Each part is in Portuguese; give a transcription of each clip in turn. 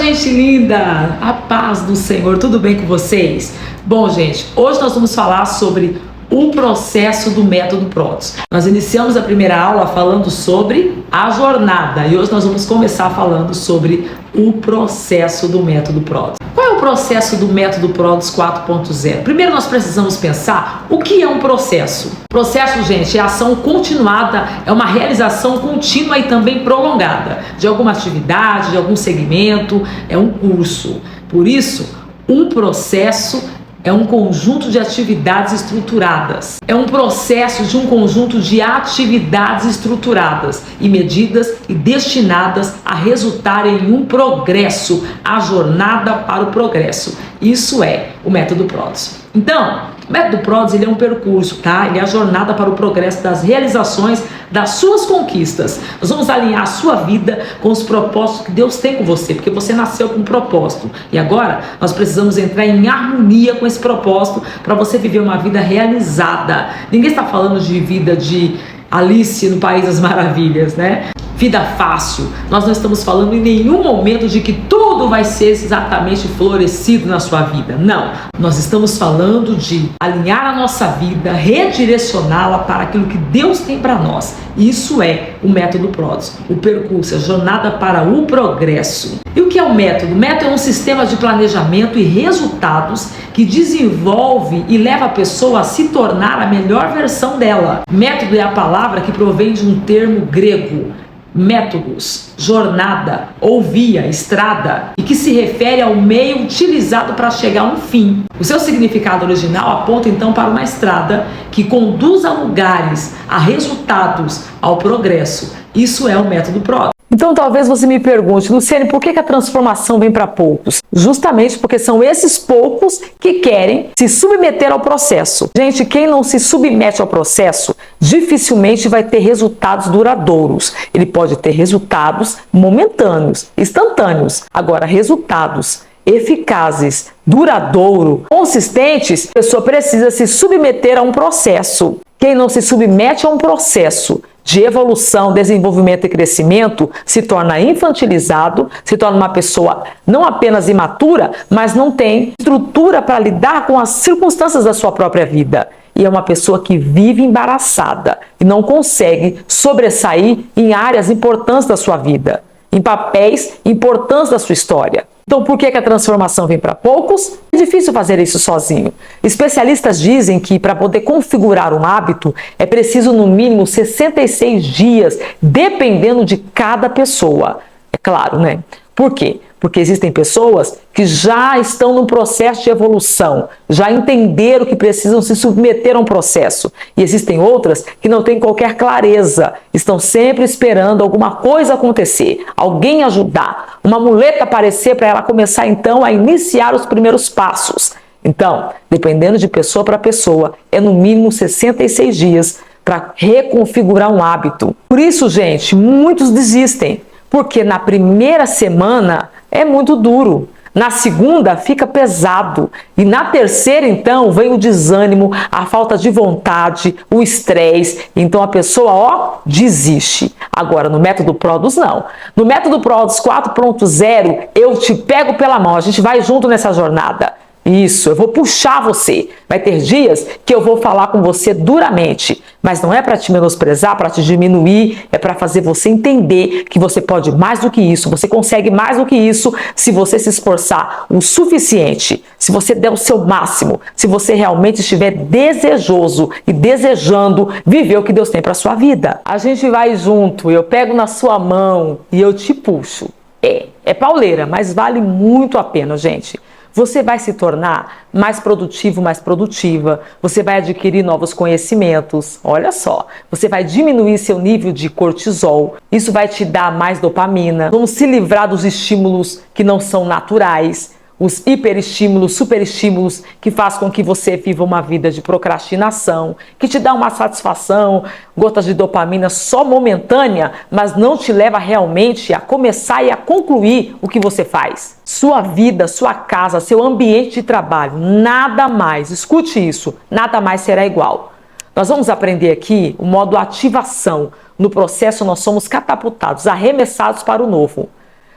Gente linda, a paz do Senhor, tudo bem com vocês? Bom, gente, hoje nós vamos falar sobre o processo do método Protos. Nós iniciamos a primeira aula falando sobre a jornada e hoje nós vamos começar falando sobre o processo do método Protos. Qual é o processo do método Protos 4.0? Primeiro nós precisamos pensar o que é um processo. Processo, gente, é ação continuada, é uma realização contínua e também prolongada de alguma atividade, de algum segmento, é um curso. Por isso, um processo é um conjunto de atividades estruturadas. É um processo de um conjunto de atividades estruturadas e medidas e destinadas a resultar em um progresso, a jornada para o progresso. Isso é o método Protos. Então, o método Protos, ele é um percurso, tá? Ele é a jornada para o progresso das realizações das suas conquistas. Nós vamos alinhar a sua vida com os propósitos que Deus tem com você, porque você nasceu com um propósito. E agora nós precisamos entrar em harmonia com esse propósito para você viver uma vida realizada. Ninguém está falando de vida de Alice no País das Maravilhas, né? Vida fácil. Nós não estamos falando em nenhum momento de que tudo vai ser exatamente florescido na sua vida. Não. Nós estamos falando de alinhar a nossa vida, redirecioná-la para aquilo que Deus tem para nós. Isso é o método Protos, o percurso, a jornada para o progresso. E o que é o método? O método é um sistema de planejamento e resultados que desenvolve e leva a pessoa a se tornar a melhor versão dela. Método é a palavra que provém de um termo grego, métodos, jornada ou via, estrada, e que se refere ao meio utilizado para chegar a um fim. O seu significado original aponta então para uma estrada que conduz a lugares, a resultados, ao progresso. Isso é o método Protos. Então talvez você me pergunte, Luciane, por que a transformação vem para poucos? Justamente porque são esses poucos que querem se submeter ao processo. Gente, quem não se submete ao processo dificilmente vai ter resultados duradouros. Ele pode ter resultados momentâneos, instantâneos. Agora, resultados eficazes, duradouro, consistentes, a pessoa precisa se submeter a um processo. Quem não se submete a um processo de evolução, desenvolvimento e crescimento se torna infantilizado, se torna uma pessoa não apenas imatura, mas não tem estrutura para lidar com as circunstâncias da sua própria vida. E é uma pessoa que vive embaraçada e não consegue sobressair em áreas importantes da sua vida, em papéis importantes da sua história. Então, por que a transformação vem para poucos? É difícil fazer isso sozinho. Especialistas dizem que para poder configurar um hábito é preciso no mínimo 66 dias, dependendo de cada pessoa. É claro, né? Por quê? Porque existem pessoas que já estão no processo de evolução, já entenderam que precisam se submeter a um processo. E existem outras que não têm qualquer clareza, estão sempre esperando alguma coisa acontecer, alguém ajudar, uma muleta aparecer para ela começar então a iniciar os primeiros passos. Então, dependendo de pessoa para pessoa, é no mínimo 66 dias para reconfigurar um hábito. Por isso, gente, muitos desistem, porque na primeira semana é muito duro, na segunda fica pesado e na terceira então vem o desânimo, a falta de vontade, o estresse, então a pessoa desiste. Agora no método Protos não. No método Protos 4.0 eu te pego pela mão, a gente vai junto nessa jornada. Isso, eu vou puxar você. Vai ter dias que eu vou falar com você duramente, mas não é para te menosprezar, para te diminuir, é para fazer você entender que você pode mais do que isso, você consegue mais do que isso se você se esforçar o suficiente, se você der o seu máximo, se você realmente estiver desejoso e desejando viver o que Deus tem para sua vida. A gente vai junto, eu pego na sua mão e eu te puxo. É pauleira, mas vale muito a pena, gente. Você vai se tornar mais produtivo, mais produtiva, você vai adquirir novos conhecimentos, olha só, você vai diminuir seu nível de cortisol, isso vai te dar mais dopamina, vamos se livrar dos estímulos que não são naturais, os hiperestímulos, superestímulos que faz com que você viva uma vida de procrastinação, que te dá uma satisfação, gotas de dopamina só momentânea, mas não te leva realmente a começar e a concluir o que você faz. Sua vida, sua casa, seu ambiente de trabalho, nada mais, escute isso, nada mais será igual. Nós vamos aprender aqui o modo ativação. No processo nós somos catapultados, arremessados para o novo.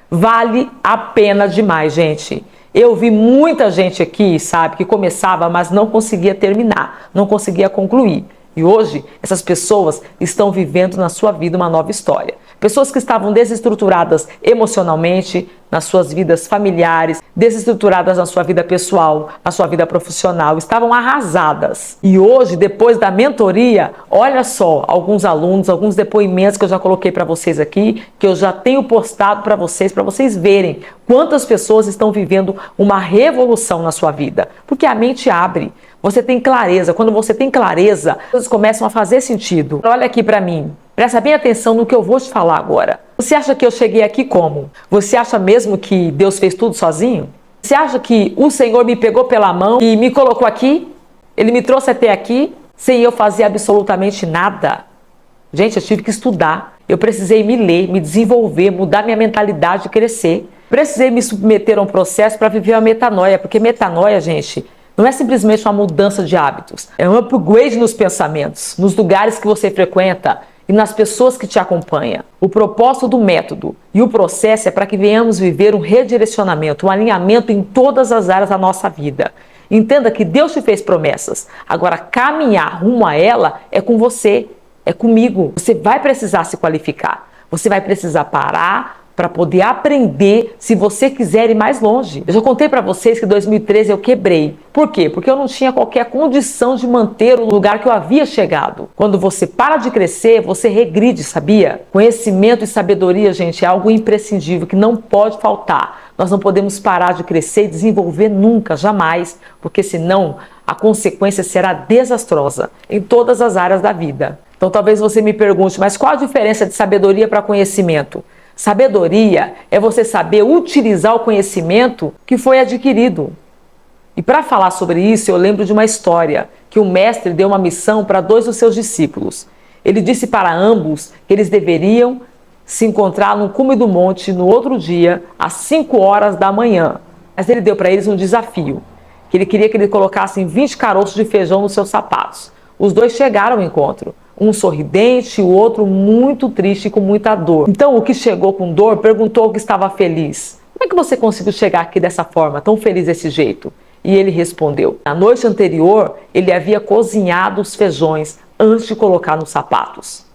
Vale a pena demais, gente. Eu vi muita gente aqui, sabe, que começava, mas não conseguia terminar, não conseguia concluir. E hoje, essas pessoas estão vivendo na sua vida uma nova história. Pessoas que estavam desestruturadas emocionalmente, nas suas vidas familiares, desestruturadas na sua vida pessoal, na sua vida profissional, estavam arrasadas. E hoje, depois da mentoria, olha só, alguns alunos, alguns depoimentos que eu já coloquei para vocês aqui, que eu já tenho postado para vocês verem quantas pessoas estão vivendo uma revolução na sua vida. Porque a mente abre. Você tem clareza. Quando você tem clareza, as coisas começam a fazer sentido. Olha aqui para mim. Presta bem atenção no que eu vou te falar agora. Você acha que eu cheguei aqui como? Você acha mesmo que Deus fez tudo sozinho? Você acha que o Senhor me pegou pela mão e me colocou aqui? Ele me trouxe até aqui sem eu fazer absolutamente nada? Gente, eu tive que estudar. Eu precisei me ler, me desenvolver, mudar minha mentalidade e crescer. Precisei me submeter a um processo para viver a metanoia, porque metanoia, gente, não é simplesmente uma mudança de hábitos. É um upgrade nos pensamentos, nos lugares que você frequenta e nas pessoas que te acompanham. O propósito do método e o processo é para que venhamos viver um redirecionamento, um alinhamento em todas as áreas da nossa vida. Entenda que Deus te fez promessas. Agora, caminhar rumo a ela é com você, é comigo. Você vai precisar se qualificar. Você vai precisar parar para poder aprender se você quiser ir mais longe. Eu já contei para vocês que em 2013 eu quebrei. Por quê? Porque eu não tinha qualquer condição de manter o lugar que eu havia chegado. Quando você para de crescer, você regride, sabia? Conhecimento e sabedoria, gente, é algo imprescindível que não pode faltar. Nós não podemos parar de crescer e desenvolver nunca, jamais, porque senão a consequência será desastrosa em todas as áreas da vida. Então talvez você me pergunte, mas qual a diferença de sabedoria para conhecimento? Sabedoria é você saber utilizar o conhecimento que foi adquirido. E para falar sobre isso, eu lembro de uma história que o mestre deu uma missão para 2 dos seus discípulos. Ele disse para ambos que eles deveriam se encontrar no cume do monte no outro dia, às 5 horas da manhã. Mas ele deu para eles um desafio, que ele queria que eles colocassem 20 caroços de feijão nos seus sapatos. Os dois chegaram ao encontro. Um sorridente e o outro muito triste e com muita dor. Então o que chegou com dor perguntou o que estava feliz. Como é que você conseguiu chegar aqui dessa forma, tão feliz desse jeito? E ele respondeu. Na noite anterior, ele havia cozinhado os feijões antes de colocar nos sapatos.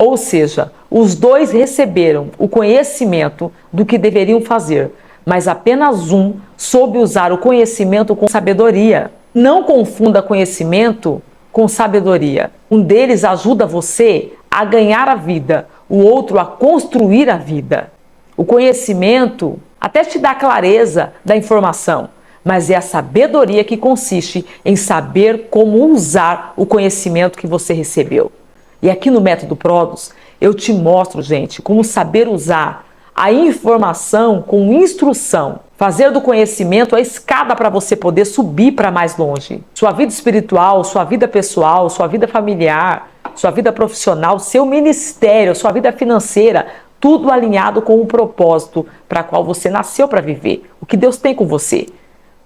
Ou seja, os dois receberam o conhecimento do que deveriam fazer, mas apenas um soube usar o conhecimento com sabedoria. Não confunda conhecimento com sabedoria. Um deles ajuda você a ganhar a vida, o outro a construir a vida. O conhecimento até te dá clareza da informação, mas é a sabedoria que consiste em saber como usar o conhecimento que você recebeu. E aqui no Método Prodos, eu te mostro, gente, como saber usar a informação com instrução. Fazer do conhecimento a escada para você poder subir para mais longe. Sua vida espiritual, sua vida pessoal, sua vida familiar, sua vida profissional, seu ministério, sua vida financeira, tudo alinhado com o propósito para qual você nasceu para viver. O que Deus tem com você.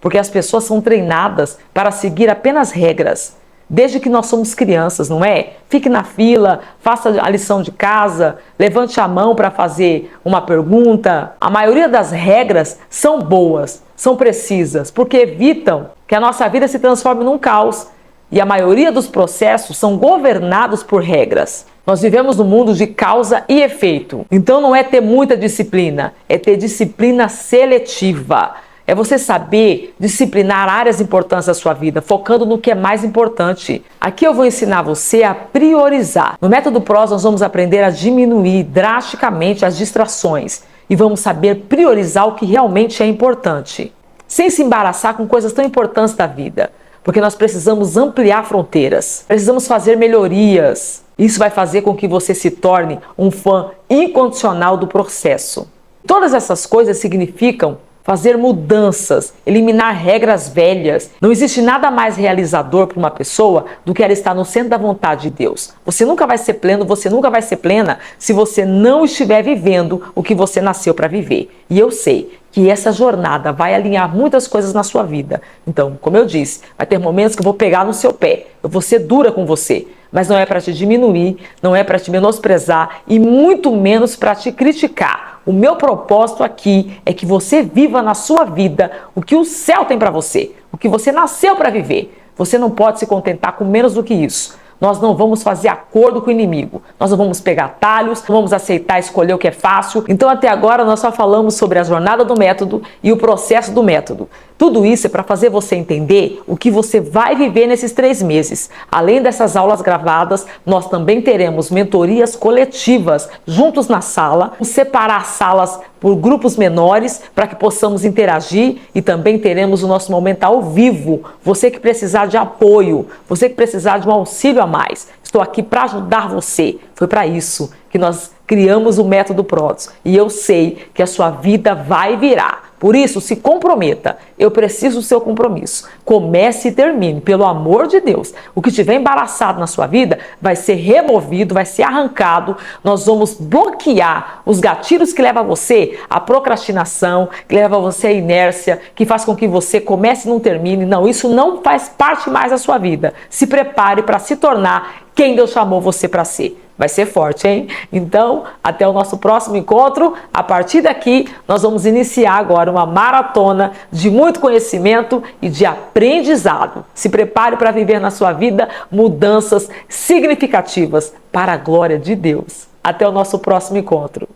Porque as pessoas são treinadas para seguir apenas regras. Desde que nós somos crianças, não é? Fique na fila, faça a lição de casa, levante a mão para fazer uma pergunta. A maioria das regras são boas, são precisas, porque evitam que a nossa vida se transforme num caos. E a maioria dos processos são governados por regras. Nós vivemos num mundo de causa e efeito. Então não é ter muita disciplina, é ter disciplina seletiva. É você saber disciplinar áreas importantes da sua vida, focando no que é mais importante. Aqui eu vou ensinar você a priorizar. No Método PROS nós vamos aprender a diminuir drasticamente as distrações e vamos saber priorizar o que realmente é importante, sem se embaraçar com coisas tão importantes da vida, porque nós precisamos ampliar fronteiras, precisamos fazer melhorias. Isso vai fazer com que você se torne um fã incondicional do processo. Todas essas coisas significam fazer mudanças, eliminar regras velhas. Não existe nada mais realizador para uma pessoa do que ela estar no centro da vontade de Deus. Você nunca vai ser pleno, você nunca vai ser plena se você não estiver vivendo o que você nasceu para viver. E eu sei que essa jornada vai alinhar muitas coisas na sua vida. Então, como eu disse, vai ter momentos que eu vou pegar no seu pé, eu vou ser dura com você, mas não é para te diminuir, não é para te menosprezar e muito menos para te criticar. O meu propósito aqui é que você viva na sua vida o que o céu tem para você, o que você nasceu para viver. Você não pode se contentar com menos do que isso. Nós não vamos fazer acordo com o inimigo. Nós não vamos pegar atalhos, não vamos aceitar escolher o que é fácil. Então, até agora, nós só falamos sobre a jornada do método e o processo do método. Tudo isso é para fazer você entender o que você vai viver nesses 3 meses. Além dessas aulas gravadas, nós também teremos mentorias coletivas juntos na sala, separar salas por grupos menores para que possamos interagir e também teremos o nosso momento ao vivo. Você que precisar de apoio, você que precisar de um auxílio a mais, estou aqui para ajudar você. Foi para isso que nós criamos o método Protos e eu sei que a sua vida vai virar. Por isso, se comprometa. Eu preciso do seu compromisso. Comece e termine, pelo amor de Deus. O que estiver embaraçado na sua vida vai ser removido, vai ser arrancado. Nós vamos bloquear os gatilhos que levam você à procrastinação, que levam você à inércia, que faz com que você comece e não termine. Não, isso não faz parte mais da sua vida. Se prepare para se tornar quem Deus chamou você para ser. Vai ser forte, hein? Então, até o nosso próximo encontro. A partir daqui, nós vamos iniciar agora uma maratona de muito conhecimento e de aprendizado. Se prepare para viver na sua vida mudanças significativas para a glória de Deus. Até o nosso próximo encontro.